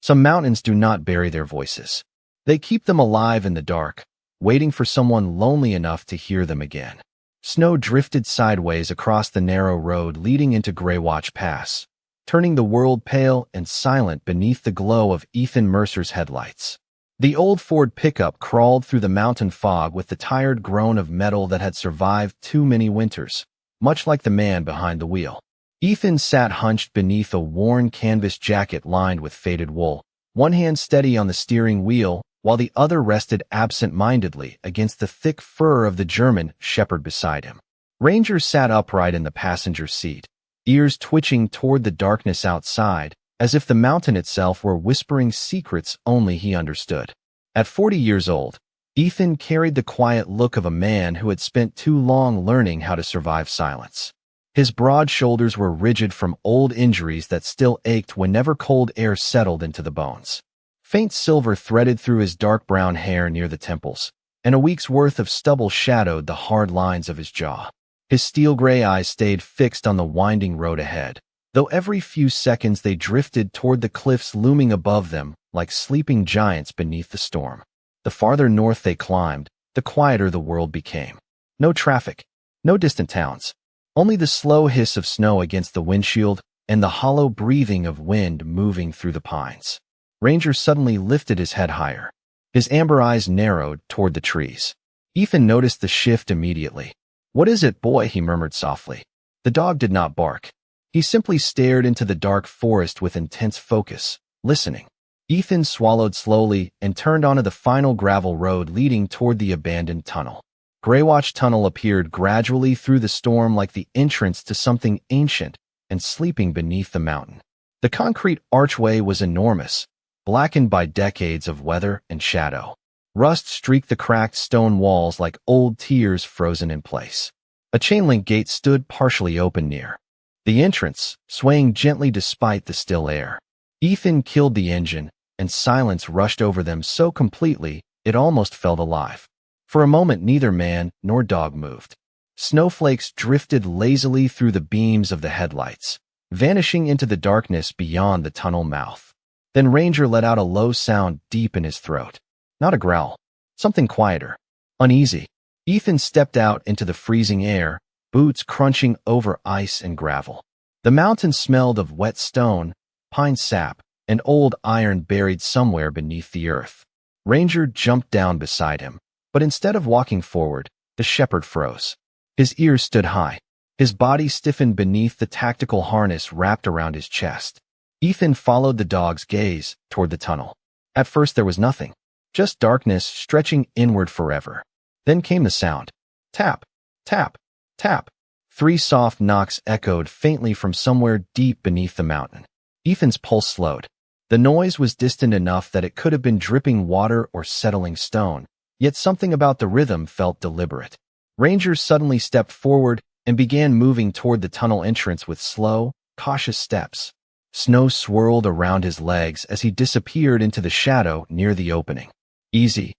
Some mountains do not bury their voices. They keep them alive in the dark, waiting for someone lonely enough to hear them again. Snow drifted sideways across the narrow road leading into Greywatch Pass, turning the world pale and silent beneath the glow of Ethan Mercer's headlights. The old Ford pickup crawled through the mountain fog with the tired groan of metal that had survived too many winters, much like the man behind the wheel. Ethan sat hunched beneath a worn canvas jacket lined with faded wool, one hand steady on the steering wheel while the other rested absent-mindedly against the thick fur of the German shepherd beside him. Ranger sat upright in the passenger seat, ears twitching toward the darkness outside, as if the mountain itself were whispering secrets only he understood. At 40 years old, Ethan carried the quiet look of a man who had spent too long learning how to survive silence. His broad shoulders were rigid from old injuries that still ached whenever cold air settled into the bones. Faint silver threaded through his dark brown hair near the temples, and a week's worth of stubble shadowed the hard lines of his jaw. His steel-gray eyes stayed fixed on the winding road ahead, though every few seconds they drifted toward the cliffs looming above them like sleeping giants beneath the storm. The farther north they climbed, the quieter the world became. No traffic, no distant towns, only the slow hiss of snow against the windshield and the hollow breathing of wind moving through the pines. Ranger suddenly lifted his head higher. His amber eyes narrowed toward the trees. Ethan noticed the shift immediately. "What is it, boy?" he murmured softly. The dog did not bark. He simply stared into the dark forest with intense focus, listening. Ethan swallowed slowly and turned onto the final gravel road leading toward the abandoned tunnel. Greywatch Tunnel appeared gradually through the storm like the entrance to something ancient and sleeping beneath the mountain. The concrete archway was enormous, blackened by decades of weather and shadow. Rust streaked the cracked stone walls like old tears frozen in place. A chain-link gate stood partially open near the entrance, swaying gently despite the still air. Ethan killed the engine, and silence rushed over them so completely it almost felt alive. For a moment neither man nor dog moved. Snowflakes drifted lazily through the beams of the headlights, vanishing into the darkness beyond the tunnel mouth. Then Ranger let out a low sound deep in his throat. Not a growl. Something quieter. Uneasy. Ethan stepped out into the freezing air, boots crunching over ice and gravel. The mountain smelled of wet stone, pine sap, and old iron buried somewhere beneath the earth. Ranger jumped down beside him, but instead of walking forward, the shepherd froze. His ears stood high. His body stiffened beneath the tactical harness wrapped around his chest. Ethan followed the dog's gaze toward the tunnel. At first there was nothing, just darkness stretching inward forever. Then came the sound. Tap, tap, tap. 3 soft knocks echoed faintly from somewhere deep beneath the mountain. Ethan's pulse slowed. The noise was distant enough that it could have been dripping water or settling stone, yet something about the rhythm felt deliberate. Ranger suddenly stepped forward and began moving toward the tunnel entrance with slow, cautious steps. Snow swirled around his legs as he disappeared into the shadow near the opening. "Easy,"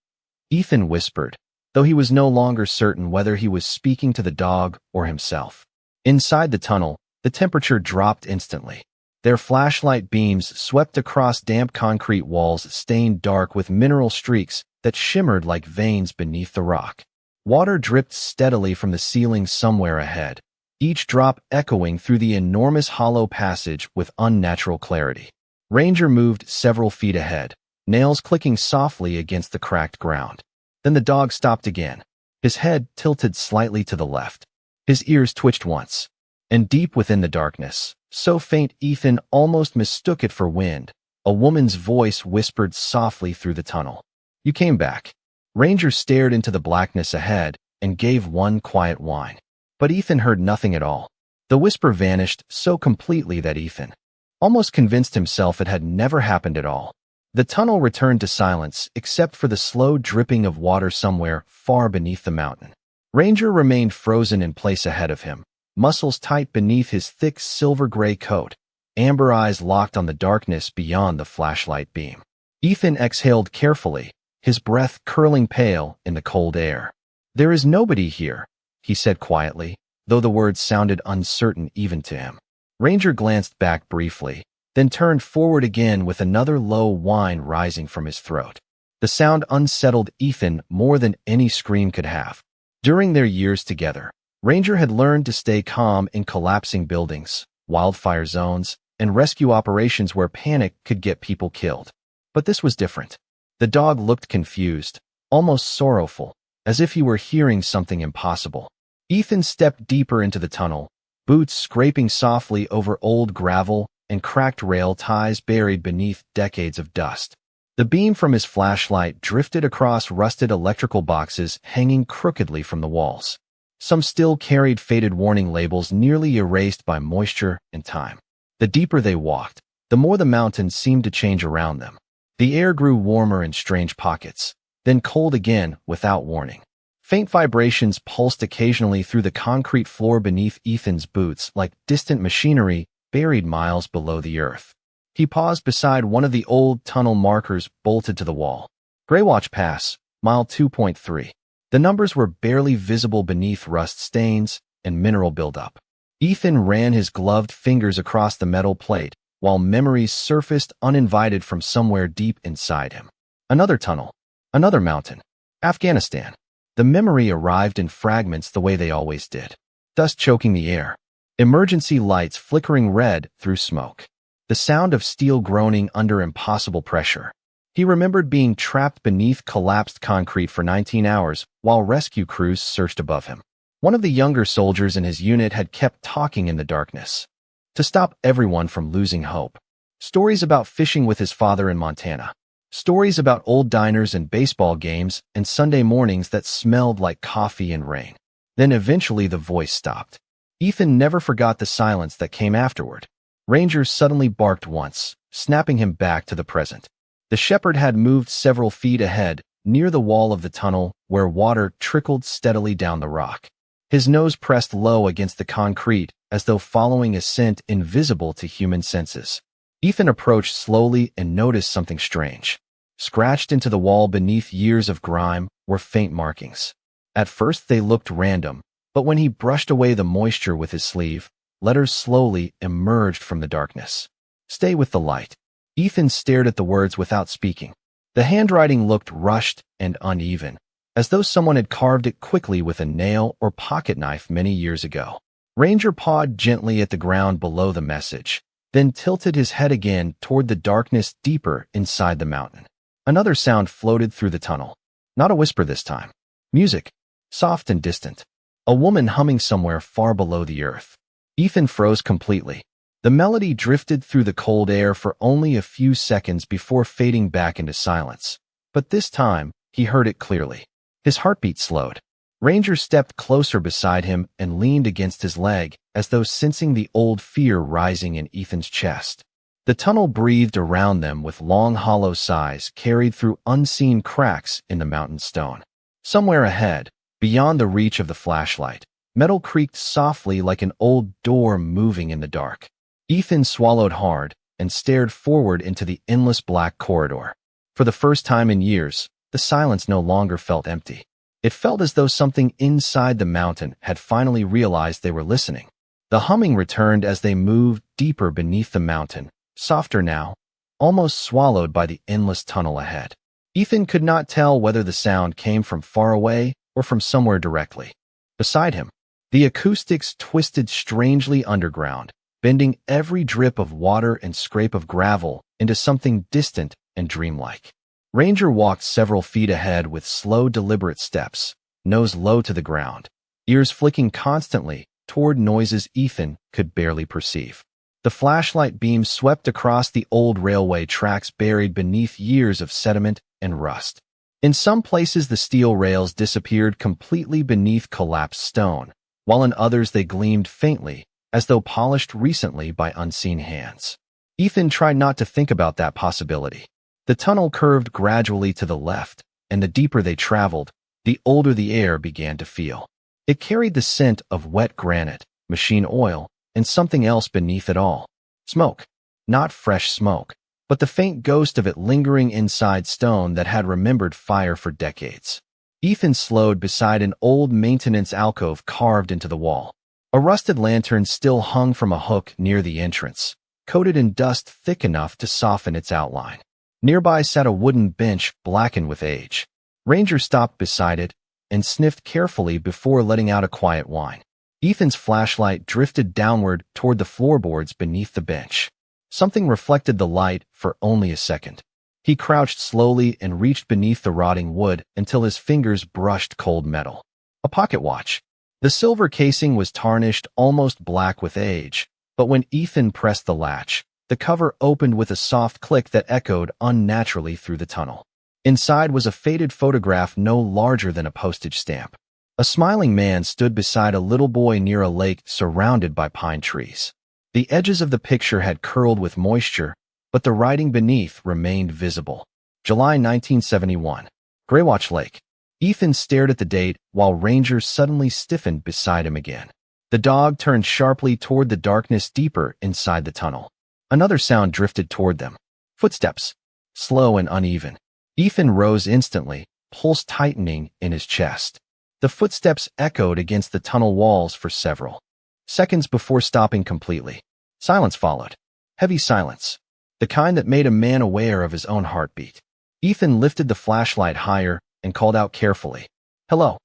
Ethan whispered, though he was no longer certain whether he was speaking to the dog or himself. Inside the tunnel, the temperature dropped instantly. Their flashlight beams swept across damp concrete walls stained dark with mineral streaks that shimmered like veins beneath the rock. Water dripped steadily from the ceiling somewhere ahead, each drop echoing through the enormous hollow passage with unnatural clarity. Ranger moved several feet ahead, nails clicking softly against the cracked ground. Then the dog stopped again, his head tilted slightly to the left. His ears twitched once, and deep within the darkness, so faint Ethan almost mistook it for wind, a woman's voice whispered softly through the tunnel. "You came back." Ranger stared into the blackness ahead and gave one quiet whine. But Ethan heard nothing at all. The whisper vanished so completely that Ethan almost convinced himself it had never happened at all. The tunnel returned to silence except for the slow dripping of water somewhere far beneath the mountain. Ranger remained frozen in place ahead of him, muscles tight beneath his thick silver-gray coat, amber eyes locked on the darkness beyond the flashlight beam. Ethan exhaled carefully, his breath curling pale in the cold air. "There is nobody here," he said quietly, though the words sounded uncertain even to him. Ranger glanced back briefly, then turned forward again with another low whine rising from his throat. The sound unsettled Ethan more than any scream could have. During their years together, Ranger had learned to stay calm in collapsing buildings, wildfire zones, and rescue operations where panic could get people killed. But this was different. The dog looked confused, almost sorrowful, as if he were hearing something impossible. Ethan stepped deeper into the tunnel, boots scraping softly over old gravel and cracked rail ties buried beneath decades of dust. The beam from his flashlight drifted across rusted electrical boxes hanging crookedly from the walls. Some still carried faded warning labels nearly erased by moisture and time. The deeper they walked, the more the mountain seemed to change around them. The air grew warmer in strange pockets, then cold again without warning. Faint vibrations pulsed occasionally through the concrete floor beneath Ethan's boots like distant machinery buried miles below the earth. He paused beside one of the old tunnel markers bolted to the wall. Greywatch Pass, mile 2.3. The numbers were barely visible beneath rust stains and mineral buildup. Ethan ran his gloved fingers across the metal plate, while memories surfaced uninvited from somewhere deep inside him. Another tunnel. Another mountain. Afghanistan. The memory arrived in fragments the way they always did. Dust choking the air. Emergency lights flickering red through smoke. The sound of steel groaning under impossible pressure. He remembered being trapped beneath collapsed concrete for 19 hours while rescue crews searched above him. One of the younger soldiers in his unit had kept talking in the darkness to stop everyone from losing hope. Stories about fishing with his father in Montana. Stories about old diners and baseball games and Sunday mornings that smelled like coffee and rain. Then eventually the voice stopped. Ethan never forgot the silence that came afterward. Ranger suddenly barked once, snapping him back to the present. The shepherd had moved several feet ahead, near the wall of the tunnel, where water trickled steadily down the rock. His nose pressed low against the concrete, as though following a scent invisible to human senses. Ethan approached slowly and noticed something strange. Scratched into the wall beneath years of grime were faint markings. At first they looked random, but when he brushed away the moisture with his sleeve, letters slowly emerged from the darkness. "Stay with the light." Ethan stared at the words without speaking. The handwriting looked rushed and uneven, as though someone had carved it quickly with a nail or pocket knife many years ago. Ranger pawed gently at the ground below the message, then tilted his head again toward the darkness deeper inside the mountain. Another sound floated through the tunnel. Not a whisper this time. Music, soft and distant. A woman humming somewhere far below the earth. Ethan froze completely. The melody drifted through the cold air for only a few seconds before fading back into silence. But this time, he heard it clearly. His heartbeat slowed. Ranger stepped closer beside him and leaned against his leg, as though sensing the old fear rising in Ethan's chest. The tunnel breathed around them with long hollow sighs carried through unseen cracks in the mountain stone. Somewhere ahead, beyond the reach of the flashlight, metal creaked softly like an old door moving in the dark. Ethan swallowed hard and stared forward into the endless black corridor. For the first time in years, the silence no longer felt empty. It felt as though something inside the mountain had finally realized they were listening. The humming returned as they moved deeper beneath the mountain, softer now, almost swallowed by the endless tunnel ahead. Ethan could not tell whether the sound came from far away or from somewhere directly. Beside him, the acoustics twisted strangely underground, bending every drip of water and scrape of gravel into something distant and dreamlike. Ranger walked several feet ahead with slow, deliberate steps, nose low to the ground, ears flicking constantly toward noises Ethan could barely perceive. The flashlight beam swept across the old railway tracks buried beneath years of sediment and rust. In some places, the steel rails disappeared completely beneath collapsed stone, while in others they gleamed faintly, as though polished recently by unseen hands. Ethan tried not to think about that possibility. The tunnel curved gradually to the left, and the deeper they traveled, the older the air began to feel. It carried the scent of wet granite, machine oil, and something else beneath it all. Smoke. Not fresh smoke, but the faint ghost of it lingering inside stone that had remembered fire for decades. Ethan slowed beside an old maintenance alcove carved into the wall. A rusted lantern still hung from a hook near the entrance, coated in dust thick enough to soften its outline. Nearby sat a wooden bench blackened with age. Ranger stopped beside it and sniffed carefully before letting out a quiet whine. Ethan's flashlight drifted downward toward the floorboards beneath the bench. Something reflected the light for only a second. He crouched slowly and reached beneath the rotting wood until his fingers brushed cold metal. A pocket watch. The silver casing was tarnished, almost black with age, but when Ethan pressed the latch, the cover opened with a soft click that echoed unnaturally through the tunnel. Inside was a faded photograph no larger than a postage stamp. A smiling man stood beside a little boy near a lake surrounded by pine trees. The edges of the picture had curled with moisture, but the writing beneath remained visible. July 1971. Greywatch Lake. Ethan stared at the date while Ranger suddenly stiffened beside him again. The dog turned sharply toward the darkness deeper inside the tunnel. Another sound drifted toward them. Footsteps. Slow and uneven. Ethan rose instantly, pulse tightening in his chest. The footsteps echoed against the tunnel walls for several seconds before stopping completely. Silence followed. Heavy silence. The kind that made a man aware of his own heartbeat. Ethan lifted the flashlight higher and called out carefully. Hello.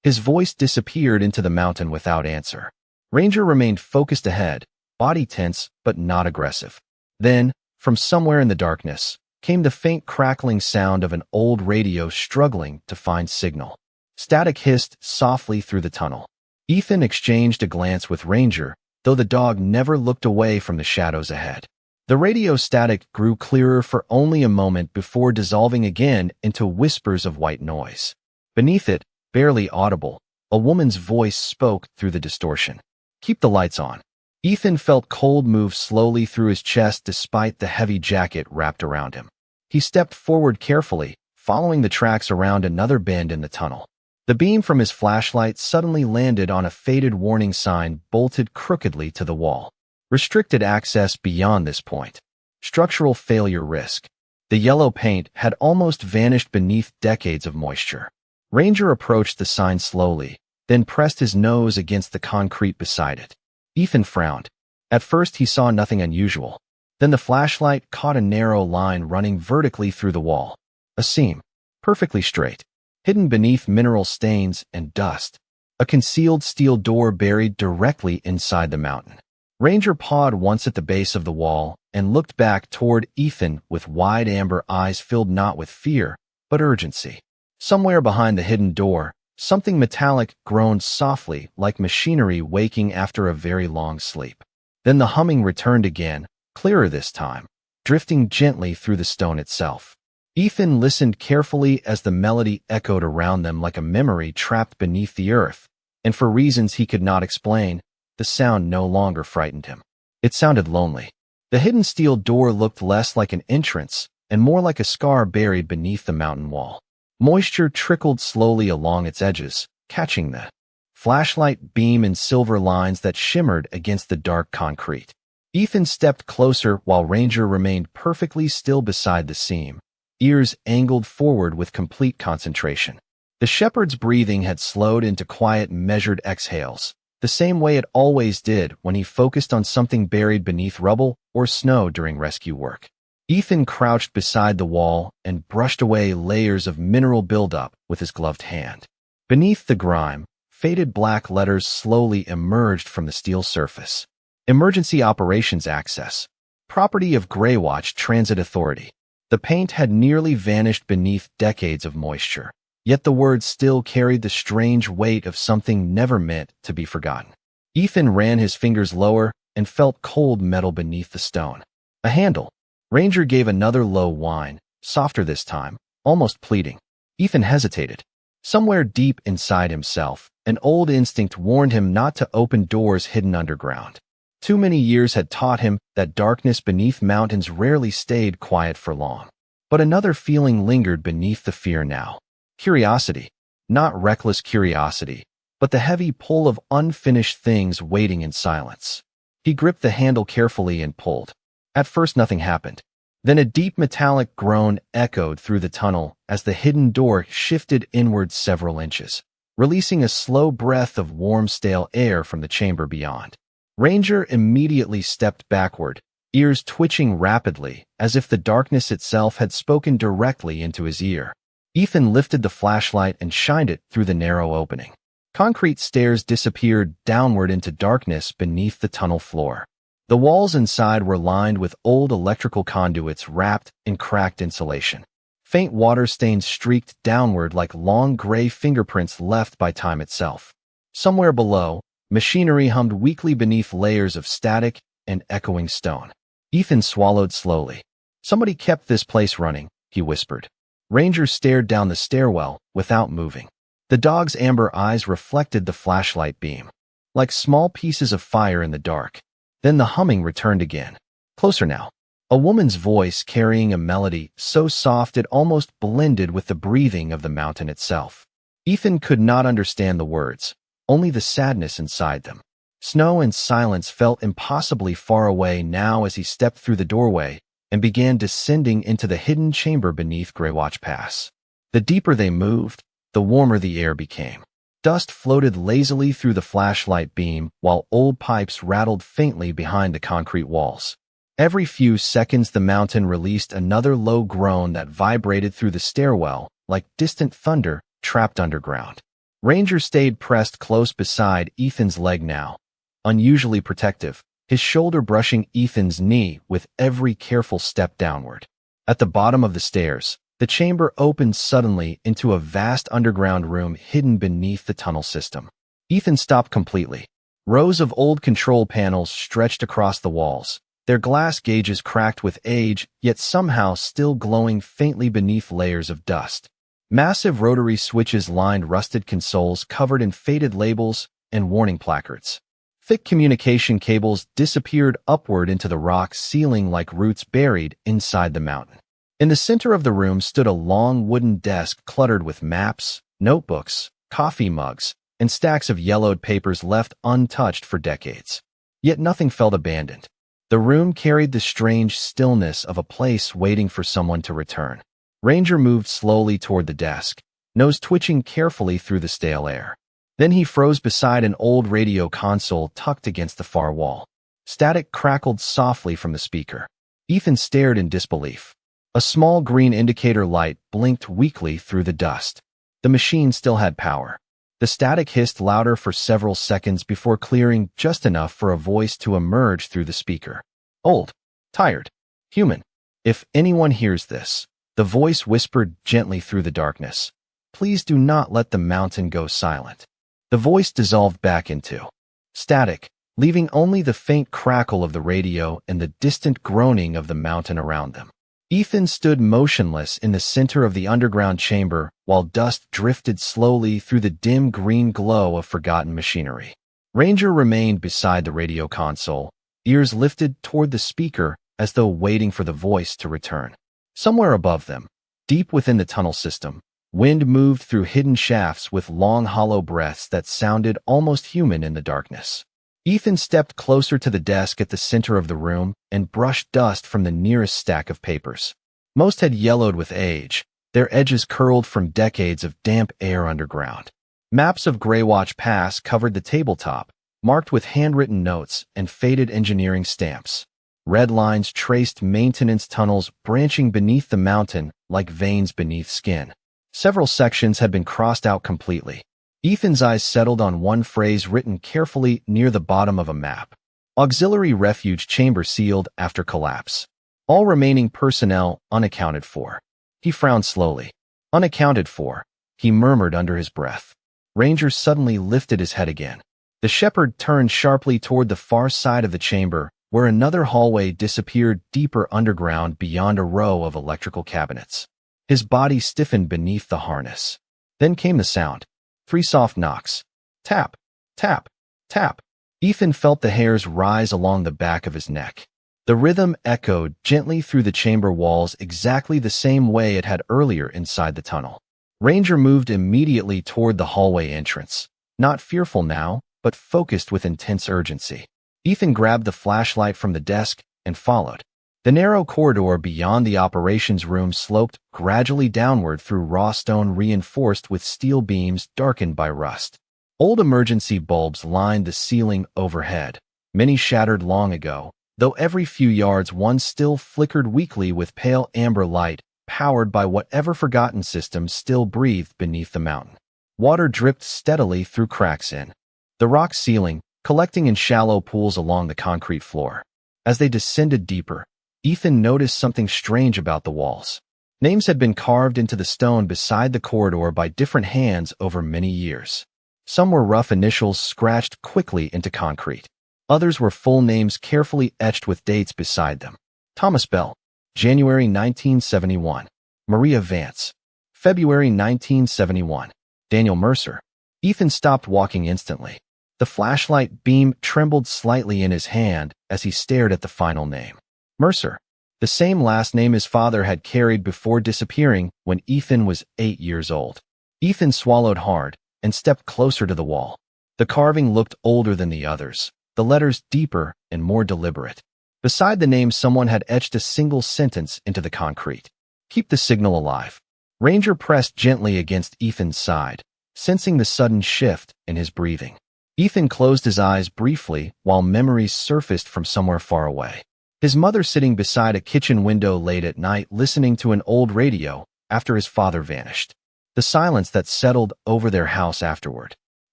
His voice disappeared into the mountain without answer. Ranger remained focused ahead, body tense but not aggressive. Then, from somewhere in the darkness, came the faint crackling sound of an old radio struggling to find signal. Static hissed softly through the tunnel. Ethan exchanged a glance with Ranger, though the dog never looked away from the shadows ahead. The radio static grew clearer for only a moment before dissolving again into whispers of white noise. Beneath it, barely audible, a woman's voice spoke through the distortion. Keep the lights on. Ethan felt cold move slowly through his chest despite the heavy jacket wrapped around him. He stepped forward carefully, following the tracks around another bend in the tunnel. The beam from his flashlight suddenly landed on a faded warning sign bolted crookedly to the wall. Restricted access beyond this point. Structural failure risk. The yellow paint had almost vanished beneath decades of moisture. Ranger approached the sign slowly, then pressed his nose against the concrete beside it. Ethan frowned. At first he saw nothing unusual. Then the flashlight caught a narrow line running vertically through the wall. A seam. Perfectly straight. Hidden beneath mineral stains and dust. A concealed steel door buried directly inside the mountain. Ranger pawed once at the base of the wall and looked back toward Ethan with wide amber eyes filled not with fear, but urgency. Somewhere behind the hidden door, something metallic groaned softly like machinery waking after a very long sleep. Then the humming returned again, clearer this time, drifting gently through the stone itself. Ethan listened carefully as the melody echoed around them like a memory trapped beneath the earth, and for reasons he could not explain, the sound no longer frightened him. It sounded lonely. The hidden steel door looked less like an entrance and more like a scar buried beneath the mountain wall. Moisture trickled slowly along its edges, catching the flashlight beam in silver lines that shimmered against the dark concrete. Ethan stepped closer while Ranger remained perfectly still beside the seam, ears angled forward with complete concentration. The shepherd's breathing had slowed into quiet, measured exhales, the same way it always did when he focused on something buried beneath rubble or snow during rescue work. Ethan crouched beside the wall and brushed away layers of mineral buildup with his gloved hand. Beneath the grime, faded black letters slowly emerged from the steel surface. Emergency Operations Access. Property of Greywatch Transit Authority. The paint had nearly vanished beneath decades of moisture, yet the words still carried the strange weight of something never meant to be forgotten. Ethan ran his fingers lower and felt cold metal beneath the stone. A handle. Ranger gave another low whine, softer this time, almost pleading. Ethan hesitated. Somewhere deep inside himself, an old instinct warned him not to open doors hidden underground. Too many years had taught him that darkness beneath mountains rarely stayed quiet for long. But another feeling lingered beneath the fear now. Curiosity. Not reckless curiosity, but the heavy pull of unfinished things waiting in silence. He gripped the handle carefully and pulled. At first nothing happened. Then a deep metallic groan echoed through the tunnel as the hidden door shifted inward several inches, releasing a slow breath of warm, stale air from the chamber beyond. Ranger immediately stepped backward, ears twitching rapidly, as if the darkness itself had spoken directly into his ear. Ethan lifted the flashlight and shined it through the narrow opening. Concrete stairs disappeared downward into darkness beneath the tunnel floor. The walls inside were lined with old electrical conduits wrapped in cracked insulation. Faint water stains streaked downward like long gray fingerprints left by time itself. Somewhere below, machinery hummed weakly beneath layers of static and echoing stone. Ethan swallowed slowly. "Somebody kept this place running," he whispered. Ranger stared down the stairwell without moving. The dog's amber eyes reflected the flashlight beam, like small pieces of fire in the dark. Then the humming returned again. Closer now. A woman's voice carrying a melody so soft it almost blended with the breathing of the mountain itself. Ethan could not understand the words, only the sadness inside them. Snow and silence felt impossibly far away now as he stepped through the doorway and began descending into the hidden chamber beneath Greywatch Pass. The deeper they moved, the warmer the air became. Dust floated lazily through the flashlight beam while old pipes rattled faintly behind the concrete walls. Every few seconds the mountain released another low groan that vibrated through the stairwell like distant thunder trapped underground. Ranger stayed pressed close beside Ethan's leg now, unusually protective, his shoulder brushing Ethan's knee with every careful step downward. At the bottom of the stairs, the chamber opened suddenly into a vast underground room hidden beneath the tunnel system. Ethan stopped completely. Rows of old control panels stretched across the walls, their glass gauges cracked with age, yet somehow still glowing faintly beneath layers of dust. Massive rotary switches lined rusted consoles covered in faded labels and warning placards. Thick communication cables disappeared upward into the rock ceiling like roots buried inside the mountain. In the center of the room stood a long wooden desk cluttered with maps, notebooks, coffee mugs, and stacks of yellowed papers left untouched for decades. Yet nothing felt abandoned. The room carried the strange stillness of a place waiting for someone to return. Ranger moved slowly toward the desk, nose twitching carefully through the stale air. Then he froze beside an old radio console tucked against the far wall. Static crackled softly from the speaker. Ethan stared in disbelief. A small green indicator light blinked weakly through the dust. The machine still had power. The static hissed louder for several seconds before clearing just enough for a voice to emerge through the speaker. "Old, tired, human. If anyone hears this," the voice whispered gently through the darkness, "please do not let the mountain go silent." The voice dissolved back into static, leaving only the faint crackle of the radio and the distant groaning of the mountain around them. Ethan stood motionless in the center of the underground chamber while dust drifted slowly through the dim green glow of forgotten machinery. Ranger remained beside the radio console, ears lifted toward the speaker as though waiting for the voice to return. Somewhere above them, deep within the tunnel system, wind moved through hidden shafts with long hollow breaths that sounded almost human in the darkness. Ethan stepped closer to the desk at the center of the room and brushed dust from the nearest stack of papers. Most had yellowed with age, their edges curled from decades of damp air underground. Maps of Greywatch Pass covered the tabletop, marked with handwritten notes and faded engineering stamps. Red lines traced maintenance tunnels branching beneath the mountain like veins beneath skin. Several sections had been crossed out completely. Ethan's eyes settled on one phrase written carefully near the bottom of a map. Auxiliary refuge chamber sealed after collapse. All remaining personnel unaccounted for. He frowned slowly. "Unaccounted for," he murmured under his breath. Ranger suddenly lifted his head again. The shepherd turned sharply toward the far side of the chamber, where another hallway disappeared deeper underground beyond a row of electrical cabinets. His body stiffened beneath the harness. Then came the sound. 3 soft knocks. Tap, tap, tap. Ethan felt the hairs rise along the back of his neck. The rhythm echoed gently through the chamber walls exactly the same way it had earlier inside the tunnel. Ranger moved immediately toward the hallway entrance, not fearful now, but focused with intense urgency. Ethan grabbed the flashlight from the desk and followed. The narrow corridor beyond the operations room sloped gradually downward through raw stone reinforced with steel beams darkened by rust. Old emergency bulbs lined the ceiling overhead, many shattered long ago, though every few yards one still flickered weakly with pale amber light, powered by whatever forgotten system still breathed beneath the mountain. Water dripped steadily through cracks in the rock ceiling, collecting in shallow pools along the concrete floor. As they descended deeper, Ethan noticed something strange about the walls. Names had been carved into the stone beside the corridor by different hands over many years. Some were rough initials scratched quickly into concrete. Others were full names carefully etched with dates beside them. Thomas Bell, January 1971. Maria Vance, February 1971. Daniel Mercer. Ethan stopped walking instantly. The flashlight beam trembled slightly in his hand as he stared at the final name. Mercer, the same last name his father had carried before disappearing when Ethan was 8 years old. Ethan swallowed hard and stepped closer to the wall. The carving looked older than the others, the letters deeper and more deliberate. Beside the name, someone had etched a single sentence into the concrete. "Keep the signal alive." Ranger pressed gently against Ethan's side, sensing the sudden shift in his breathing. Ethan closed his eyes briefly while memories surfaced from somewhere far away. His mother sitting beside a kitchen window late at night listening to an old radio after his father vanished. The silence that settled over their house afterward.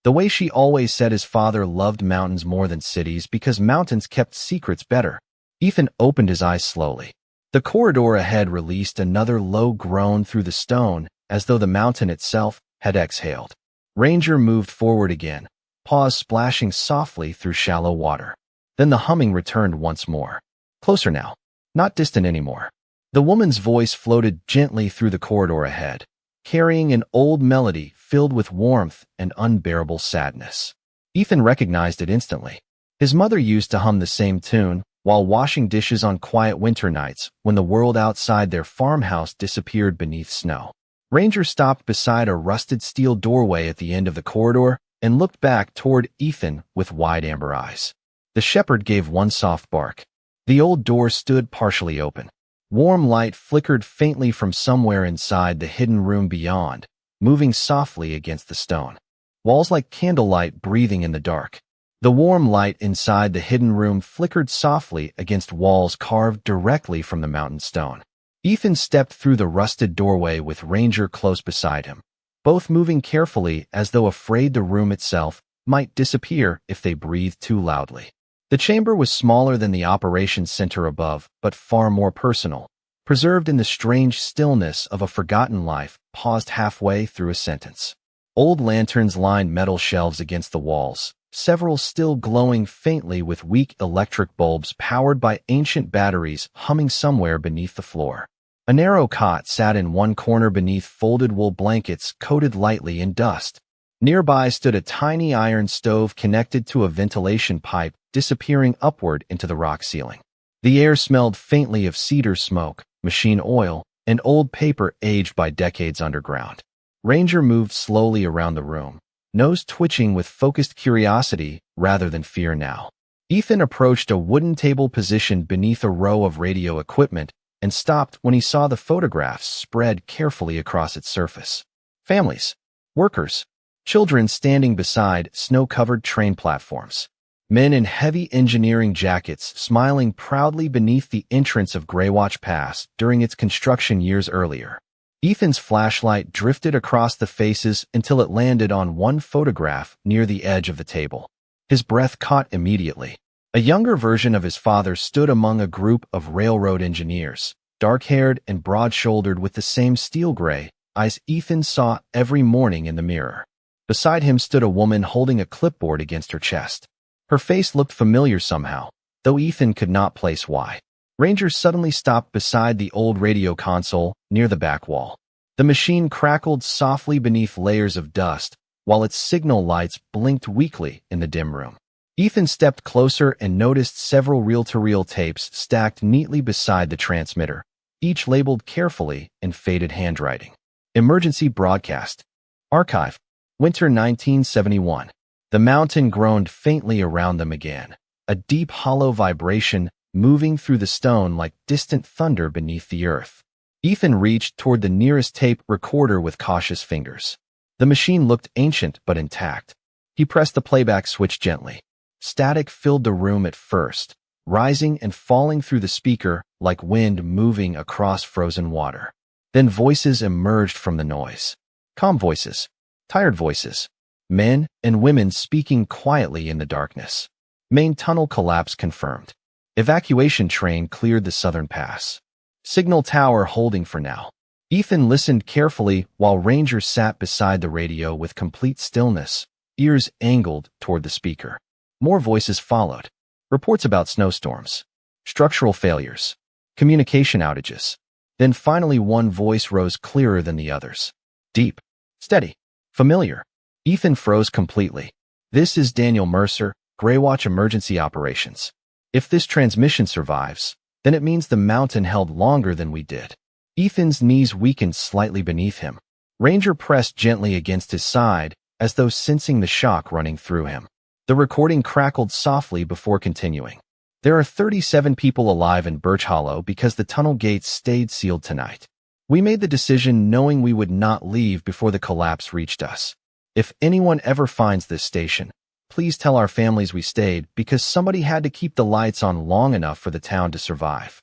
The way she always said his father loved mountains more than cities because mountains kept secrets better. Ethan opened his eyes slowly. The corridor ahead released another low groan through the stone, as though the mountain itself had exhaled. Ranger moved forward again, paws splashing softly through shallow water. Then the humming returned once more. Closer now, not distant anymore. The woman's voice floated gently through the corridor ahead, carrying an old melody filled with warmth and unbearable sadness. Ethan recognized it instantly. His mother used to hum the same tune while washing dishes on quiet winter nights when the world outside their farmhouse disappeared beneath snow. Ranger stopped beside a rusted steel doorway at the end of the corridor and looked back toward Ethan with wide amber eyes. The shepherd gave one soft bark. The old door stood partially open. Warm light flickered faintly from somewhere inside the hidden room beyond, moving softly against the stone. Walls like candlelight breathing in the dark. The warm light inside the hidden room flickered softly against walls carved directly from the mountain stone. Ethan stepped through the rusted doorway with Ranger close beside him, both moving carefully as though afraid the room itself might disappear if they breathed too loudly. The chamber was smaller than the operations center above, but far more personal, preserved in the strange stillness of a forgotten life, paused halfway through a sentence. Old lanterns lined metal shelves against the walls, several still glowing faintly with weak electric bulbs powered by ancient batteries humming somewhere beneath the floor. A narrow cot sat in one corner beneath folded wool blankets coated lightly in dust. Nearby stood a tiny iron stove connected to a ventilation pipe disappearing upward into the rock ceiling. The air smelled faintly of cedar smoke, machine oil, and old paper aged by decades underground. Ranger moved slowly around the room, nose twitching with focused curiosity rather than fear now. Ethan approached a wooden table positioned beneath a row of radio equipment and stopped when he saw the photographs spread carefully across its surface. Families, workers, children standing beside snow-covered train platforms. Men in heavy engineering jackets smiling proudly beneath the entrance of Greywatch Pass during its construction years earlier. Ethan's flashlight drifted across the faces until it landed on one photograph near the edge of the table. His breath caught immediately. A younger version of his father stood among a group of railroad engineers, dark-haired and broad-shouldered with the same steel gray eyes Ethan saw every morning in the mirror. Beside him stood a woman holding a clipboard against her chest. Her face looked familiar somehow, though Ethan could not place why. Ranger suddenly stopped beside the old radio console near the back wall. The machine crackled softly beneath layers of dust, while its signal lights blinked weakly in the dim room. Ethan stepped closer and noticed several reel-to-reel tapes stacked neatly beside the transmitter, each labeled carefully in faded handwriting. Emergency broadcast. Archive. Winter 1971. The mountain groaned faintly around them again, a deep hollow vibration moving through the stone like distant thunder beneath the earth. Ethan reached toward the nearest tape recorder with cautious fingers. The machine looked ancient but intact. He pressed the playback switch gently. Static filled the room at first, rising and falling through the speaker like wind moving across frozen water. Then voices emerged from the noise. Calm voices, tired voices, men and women speaking quietly in the darkness. Main tunnel collapse confirmed. Evacuation train cleared the southern pass. Signal tower holding for now. Ethan listened carefully while Ranger sat beside the radio with complete stillness, ears angled toward the speaker. More voices followed. Reports about snowstorms, structural failures, communication outages. Then finally one voice rose clearer than the others. Deep, steady, familiar. Ethan froze completely. This is Daniel Mercer, Greywatch Emergency Operations. If this transmission survives, then it means the mountain held longer than we did. Ethan's knees weakened slightly beneath him. Ranger pressed gently against his side, as though sensing the shock running through him. The recording crackled softly before continuing. There are 37 people alive in Birch Hollow because the tunnel gates stayed sealed tonight. We made the decision knowing we would not leave before the collapse reached us. If anyone ever finds this station, please tell our families we stayed because somebody had to keep the lights on long enough for the town to survive.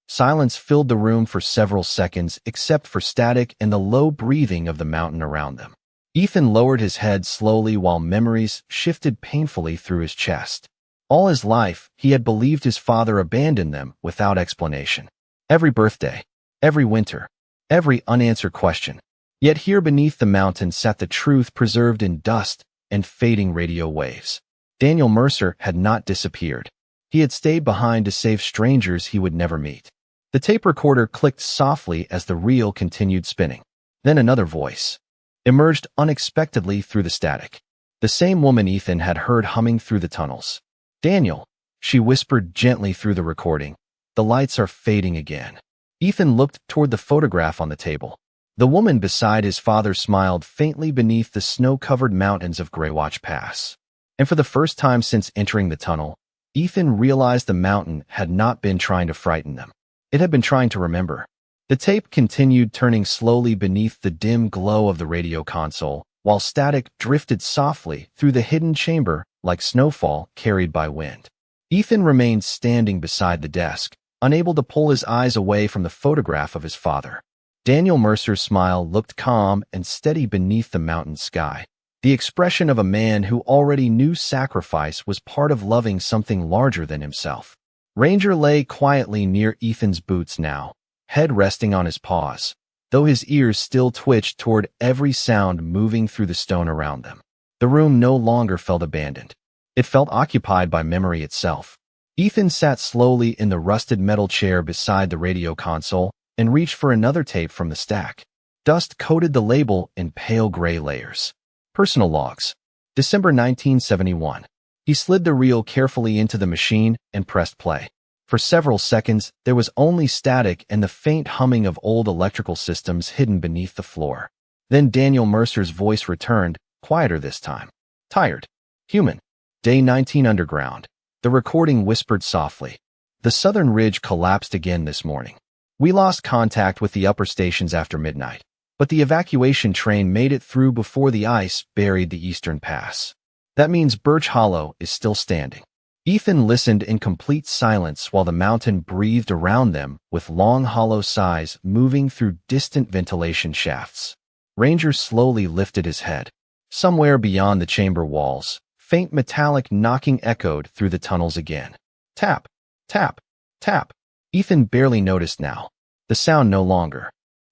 Silence filled the room for several seconds except for static and the low breathing of the mountain around them. Ethan lowered his head slowly while memories shifted painfully through his chest. All his life, he had believed his father abandoned them without explanation. Every birthday, every winter, every unanswered question. Yet here beneath the mountain sat the truth preserved in dust and fading radio waves. Daniel Mercer had not disappeared. He had stayed behind to save strangers he would never meet. The tape recorder clicked softly as the reel continued spinning. Then another voice emerged unexpectedly through the static. The same woman Ethan had heard humming through the tunnels. Daniel, she whispered gently through the recording. The lights are fading again. Ethan looked toward the photograph on the table. The woman beside his father smiled faintly beneath the snow-covered mountains of Greywatch Pass. And for the first time since entering the tunnel, Ethan realized the mountain had not been trying to frighten them. It had been trying to remember. The tape continued turning slowly beneath the dim glow of the radio console, while static drifted softly through the hidden chamber like snowfall carried by wind. Ethan remained standing beside the desk, unable to pull his eyes away from the photograph of his father. Daniel Mercer's smile looked calm and steady beneath the mountain sky, the expression of a man who already knew sacrifice was part of loving something larger than himself. Ranger lay quietly near Ethan's boots now, head resting on his paws, though his ears still twitched toward every sound moving through the stone around them. The room no longer felt abandoned. It felt occupied by memory itself. Ethan sat slowly in the rusted metal chair beside the radio console and reached for another tape from the stack. Dust coated the label in pale gray layers. Personal logs. December 1971. He slid the reel carefully into the machine and pressed play. For several seconds, there was only static and the faint humming of old electrical systems hidden beneath the floor. Then Daniel Mercer's voice returned, quieter this time. Tired. Human. Day 19 underground. The recording whispered softly. The southern ridge collapsed again this morning. We lost contact with the upper stations after midnight, but the evacuation train made it through before the ice buried the eastern pass. That means Birch Hollow is still standing. Ethan listened in complete silence while the mountain breathed around them with long hollow sighs moving through distant ventilation shafts. Ranger slowly lifted his head. Somewhere beyond the chamber walls, faint metallic knocking echoed through the tunnels again. Tap, tap, tap. Ethan barely noticed now. The sound no longer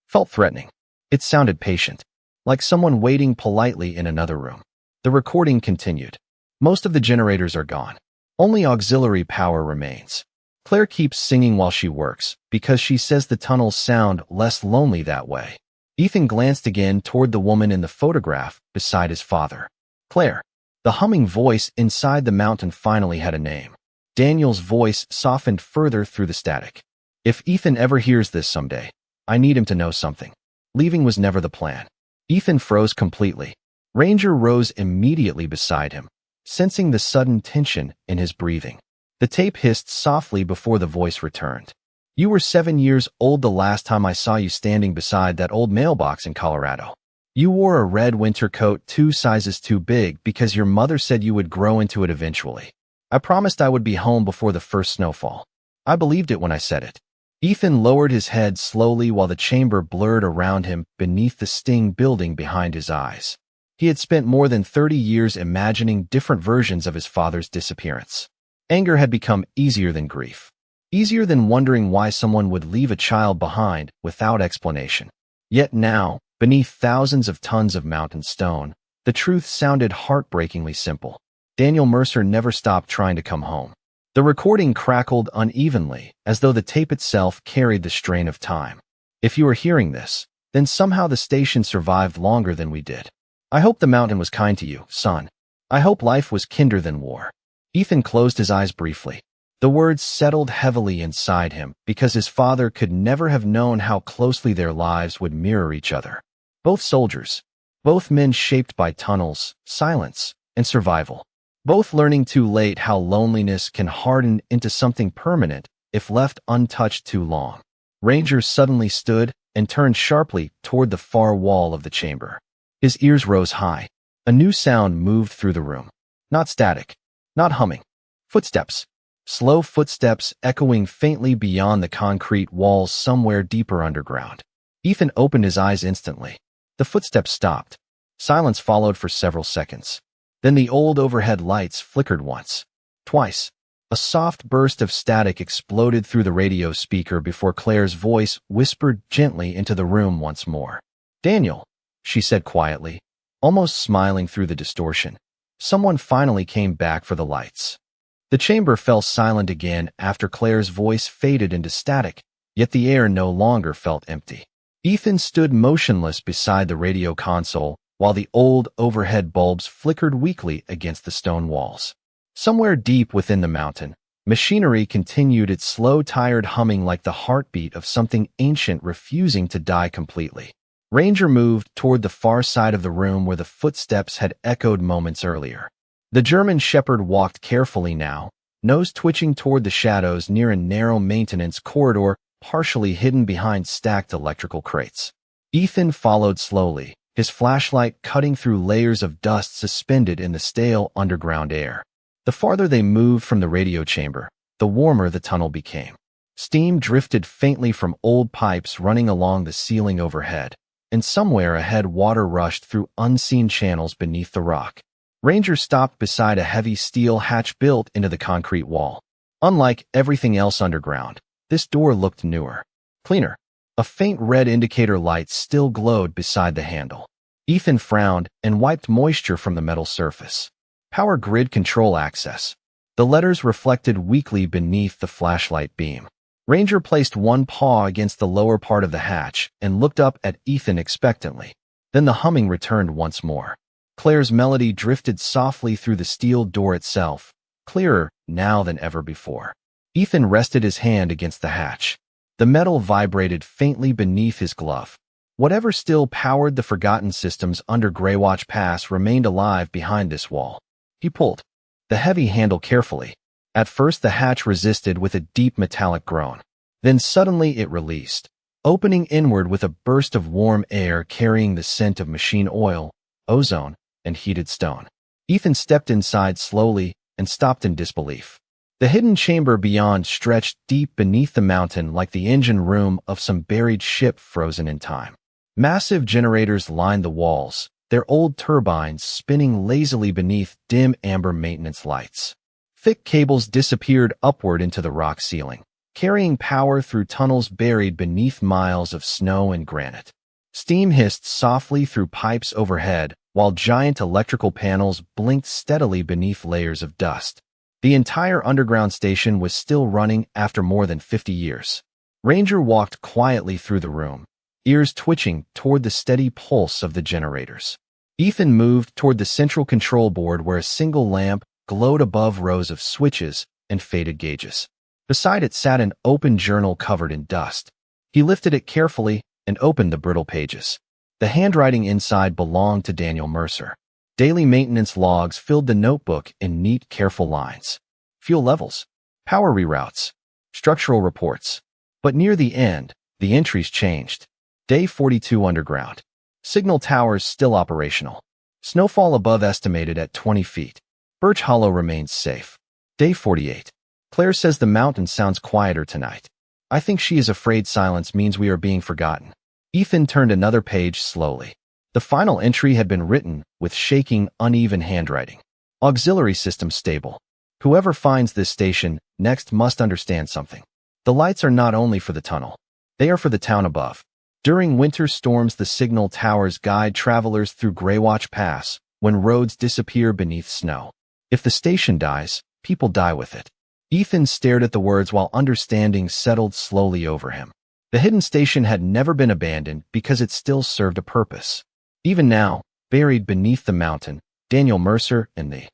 felt threatening. It sounded patient, like someone waiting politely in another room. The recording continued. Most of the generators are gone. Only auxiliary power remains. Claire keeps singing while she works because she says the tunnels sound less lonely that way. Ethan glanced again toward the woman in the photograph beside his father. Claire. The humming voice inside the mountain finally had a name. Daniel's voice softened further through the static. If Ethan ever hears this someday, I need him to know something. Leaving was never the plan. Ethan froze completely. Ranger rose immediately beside him, sensing the sudden tension in his breathing. The tape hissed softly before the voice returned. You were 7 years old the last time I saw you standing beside that old mailbox in Colorado. You wore a red winter coat 2 sizes too big because your mother said you would grow into it eventually. I promised I would be home before the first snowfall. I believed it when I said it. Ethan lowered his head slowly while the chamber blurred around him beneath the sting building behind his eyes. He had spent more than 30 years imagining different versions of his father's disappearance. Anger had become easier than grief. Easier than wondering why someone would leave a child behind without explanation. Yet now, beneath thousands of tons of mountain stone, the truth sounded heartbreakingly simple. Daniel Mercer never stopped trying to come home. The recording crackled unevenly, as though the tape itself carried the strain of time. If you are hearing this, then somehow the station survived longer than we did. I hope the mountain was kind to you, son. I hope life was kinder than war. Ethan closed his eyes briefly. The words settled heavily inside him because his father could never have known how closely their lives would mirror each other. Both soldiers. Both men shaped by tunnels, silence, and survival. Both learning too late how loneliness can harden into something permanent if left untouched too long. Ranger suddenly stood and turned sharply toward the far wall of the chamber. His ears rose high. A new sound moved through the room. Not static. Not humming. Footsteps. Slow footsteps echoing faintly beyond the concrete walls somewhere deeper underground. Ethan opened his eyes instantly. The footsteps stopped. Silence followed for several seconds. Then the old overhead lights flickered once. Twice. A soft burst of static exploded through the radio speaker before Claire's voice whispered gently into the room once more. "Daniel," she said quietly, almost smiling through the distortion. Someone finally came back for the lights. The chamber fell silent again after Claire's voice faded into static, yet the air no longer felt empty. Ethan stood motionless beside the radio console, while the old overhead bulbs flickered weakly against the stone walls. Somewhere deep within the mountain, machinery continued its slow, tired humming like the heartbeat of something ancient refusing to die completely. Ranger moved toward the far side of the room where the footsteps had echoed moments earlier. The German shepherd walked carefully now, nose twitching toward the shadows near a narrow maintenance corridor partially hidden behind stacked electrical crates. Ethan followed slowly, his flashlight cutting through layers of dust suspended in the stale underground air. The farther they moved from the radio chamber, the warmer the tunnel became. Steam drifted faintly from old pipes running along the ceiling overhead, and somewhere ahead water rushed through unseen channels beneath the rock. Ranger stopped beside a heavy steel hatch built into the concrete wall. Unlike everything else underground, this door looked newer, cleaner. A faint red indicator light still glowed beside the handle. Ethan frowned and wiped moisture from the metal surface. Power grid control access. The letters reflected weakly beneath the flashlight beam. Ranger placed one paw against the lower part of the hatch and looked up at Ethan expectantly. Then the humming returned once more. Claire's melody drifted softly through the steel door itself, clearer now than ever before. Ethan rested his hand against the hatch. The metal vibrated faintly beneath his glove. Whatever still powered the forgotten systems under Greywatch Pass remained alive behind this wall. He pulled the heavy handle carefully. At first the hatch resisted with a deep metallic groan. Then suddenly it released, opening inward with a burst of warm air carrying the scent of machine oil, ozone, and heated stone. Ethan stepped inside slowly and stopped in disbelief. The hidden chamber beyond stretched deep beneath the mountain like the engine room of some buried ship frozen in time. Massive generators lined the walls, their old turbines spinning lazily beneath dim amber maintenance lights. Thick cables disappeared upward into the rock ceiling, carrying power through tunnels buried beneath miles of snow and granite. Steam hissed softly through pipes overhead, while giant electrical panels blinked steadily beneath layers of dust. The entire underground station was still running after more than 50 years. Ranger walked quietly through the room, ears twitching toward the steady pulse of the generators. Ethan moved toward the central control board where a single lamp glowed above rows of switches and faded gauges. Beside it sat an open journal covered in dust. He lifted it carefully and opened the brittle pages. The handwriting inside belonged to Daniel Mercer. Daily maintenance logs filled the notebook in neat, careful lines. Fuel levels, power reroutes, structural reports. But near the end, the entries changed. Day 42 underground. Signal towers still operational. Snowfall above estimated at 20 feet. Birch Hollow remains safe. Day 48. Claire says the mountain sounds quieter tonight. I think she is afraid silence means we are being forgotten. Ethan turned another page slowly. The final entry had been written with shaking, uneven handwriting. Auxiliary system stable. Whoever finds this station next must understand something. The lights are not only for the tunnel. They are for the town above. During winter storms, the signal towers guide travelers through Greywatch Pass when roads disappear beneath snow. If the station dies, people die with it. Ethan stared at the words while understanding settled slowly over him. The hidden station had never been abandoned because it still served a purpose. Even now, buried beneath the mountain, Daniel Mercer and the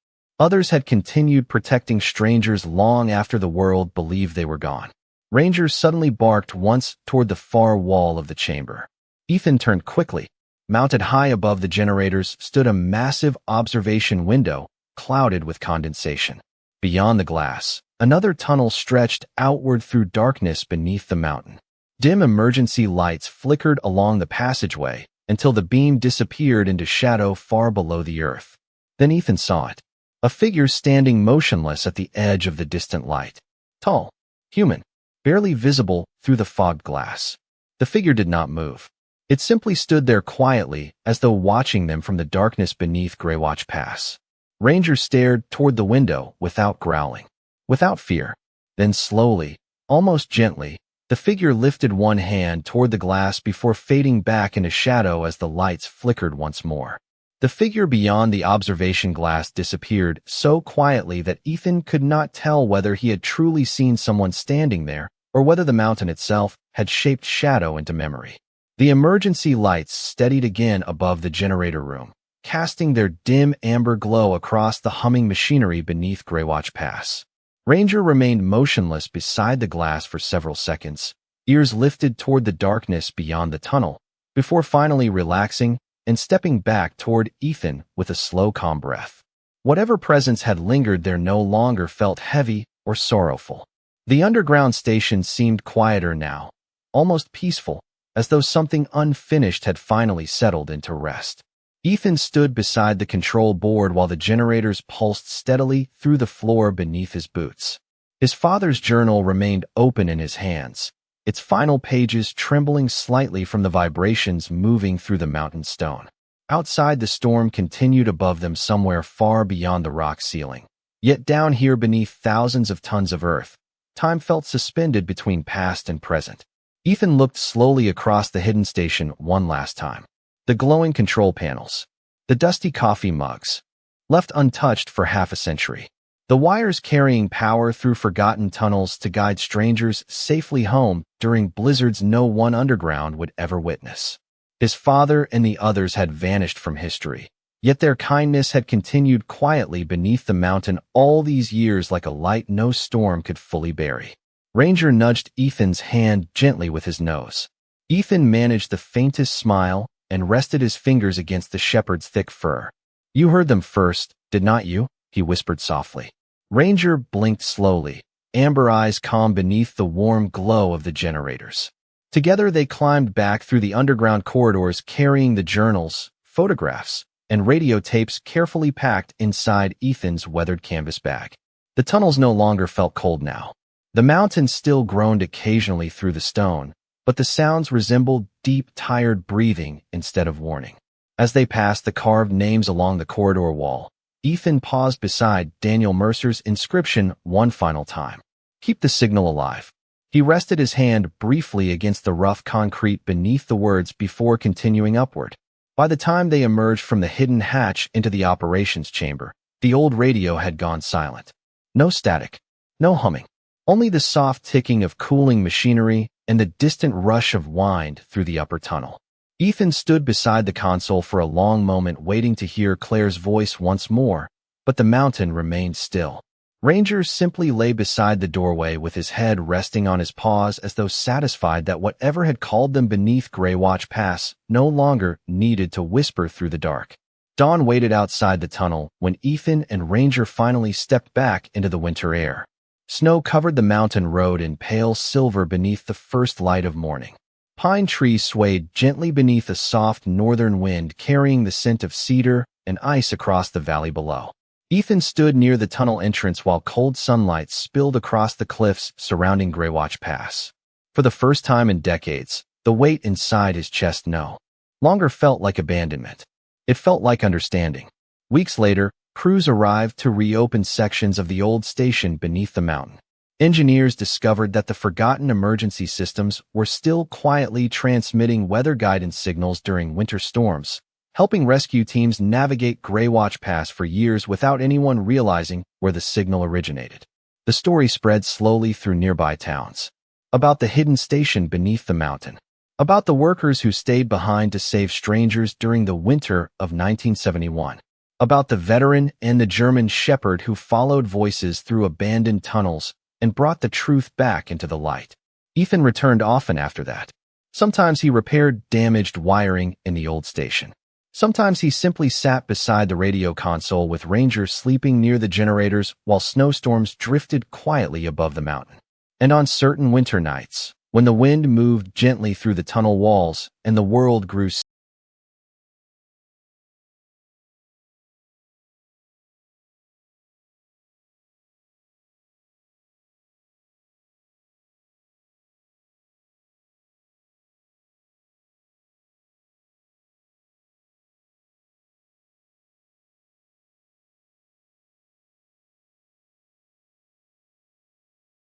others had continued protecting strangers long after the world believed they were gone. Rangers suddenly barked once toward the far wall of the chamber. Ethan turned quickly. Mounted high above the generators stood a massive observation window, clouded with condensation. Beyond the glass, another tunnel stretched outward through darkness beneath the mountain. Dim emergency lights flickered along the passageway until the beam disappeared into shadow far below the earth. Then Ethan saw it. A figure standing motionless at the edge of the distant light. Tall, human, barely visible through the fogged glass. The figure did not move. It simply stood there quietly as though watching them from the darkness beneath Greywatch Pass. Ranger stared toward the window without growling, without fear. Then slowly, almost gently, the figure lifted one hand toward the glass before fading back into shadow as the lights flickered once more. The figure beyond the observation glass disappeared so quietly that Ethan could not tell whether he had truly seen someone standing there or whether the mountain itself had shaped shadow into memory. The emergency lights steadied again above the generator room, casting their dim amber glow across the humming machinery beneath Greywatch Pass. Ranger remained motionless beside the glass for several seconds, ears lifted toward the darkness beyond the tunnel, before finally relaxing and stepping back toward Ethan with a slow, calm breath. Whatever presence had lingered there no longer felt heavy or sorrowful. The underground station seemed quieter now, almost peaceful, as though something unfinished had finally settled into rest. Ethan stood beside the control board while the generators pulsed steadily through the floor beneath his boots. His father's journal remained open in his hands, its final pages trembling slightly from the vibrations moving through the mountain stone. Outside, the storm continued above them somewhere far beyond the rock ceiling. Yet down here beneath thousands of tons of earth, time felt suspended between past and present. Ethan looked slowly across the hidden station one last time. The glowing control panels, the dusty coffee mugs, left untouched for half a century. The wires carrying power through forgotten tunnels to guide strangers safely home during blizzards no one underground would ever witness. His father and the others had vanished from history, yet their kindness had continued quietly beneath the mountain all these years like a light no storm could fully bury. Ranger nudged Ethan's hand gently with his nose. Ethan managed the faintest smile and rested his fingers against the shepherd's thick fur. "You heard them first, did not you?" he whispered softly. Ranger blinked slowly, amber eyes calm beneath the warm glow of the generators. Together they climbed back through the underground corridors carrying the journals, photographs, and radio tapes carefully packed inside Ethan's weathered canvas bag. The tunnels no longer felt cold now. The mountain still groaned occasionally through the stone, but the sounds resembled deep, tired breathing instead of warning. As they passed the carved names along the corridor wall, Ethan paused beside Daniel Mercer's inscription one final time. "Keep the signal alive." He rested his hand briefly against the rough concrete beneath the words before continuing upward. By the time they emerged from the hidden hatch into the operations chamber, the old radio had gone silent. No static, no humming, only the soft ticking of cooling machinery and the distant rush of wind through the upper tunnel. Ethan stood beside the console for a long moment waiting to hear Claire's voice once more, but the mountain remained still. Ranger simply lay beside the doorway with his head resting on his paws as though satisfied that whatever had called them beneath Greywatch Pass no longer needed to whisper through the dark. Dawn waited outside the tunnel when Ethan and Ranger finally stepped back into the winter air. Snow covered the mountain road in pale silver beneath the first light of morning. Pine trees swayed gently beneath a soft northern wind carrying the scent of cedar and ice across the valley below. Ethan stood near the tunnel entrance while cold sunlight spilled across the cliffs surrounding Greywatch Pass. For the first time in decades, the weight inside his chest no longer felt like abandonment. It felt like understanding. Weeks later, crews arrived to reopen sections of the old station beneath the mountain. Engineers discovered that the forgotten emergency systems were still quietly transmitting weather guidance signals during winter storms, helping rescue teams navigate Greywatch Pass for years without anyone realizing where the signal originated. The story spread slowly through nearby towns. About the hidden station beneath the mountain. About the workers who stayed behind to save strangers during the winter of 1971. About the veteran and the German shepherd who followed voices through abandoned tunnels and brought the truth back into the light. Ethan returned often after that. Sometimes he repaired damaged wiring in the old station. Sometimes he simply sat beside the radio console with rangers sleeping near the generators while snowstorms drifted quietly above the mountain. And on certain winter nights, when the wind moved gently through the tunnel walls and the world grew